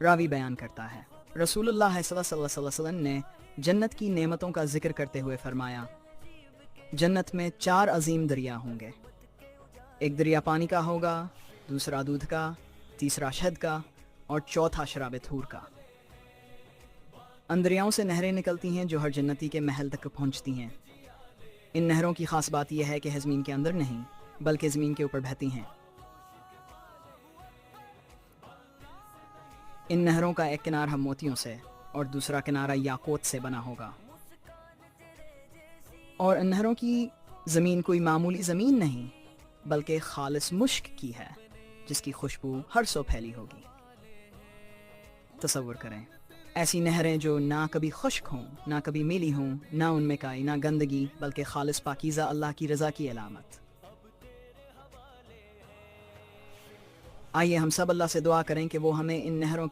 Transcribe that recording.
راوی بیان کرتا ہے، رسول اللہ صلی اللہ علیہ وسلم نے جنت کی نعمتوں کا ذکر کرتے ہوئے فرمایا، جنت میں 4 عظیم دریا ہوں گے، ایک دریا پانی کا ہوگا، دوسرا دودھ کا، تیسرا شہد کا اور چوتھا شراب طہور کا۔ ان دریاؤں سے نہریں نکلتی ہیں جو ہر جنتی کے محل تک پہنچتی ہیں۔ ان نہروں کی خاص بات یہ ہے کہ زمین کے اندر نہیں بلکہ زمین کے اوپر بہتی ہیں۔ ان نہروں کا ایک کنارہ موتیوں سے اور دوسرا کنارہ یاقوت سے بنا ہوگا، اور ان نہروں کی زمین کوئی معمولی زمین نہیں بلکہ خالص مشک کی ہے جس کی خوشبو ہر سو پھیلی ہوگی۔ تصور کریں ایسی نہریں جو نہ کبھی خشک ہوں، نہ کبھی میلی ہوں، نہ ان میں کائی، نہ گندگی، بلکہ خالص پاکیزہ اللہ کی رضا کی علامت۔ آئیے ہم سب اللہ سے دعا کریں کہ وہ ہمیں ان نہروں کی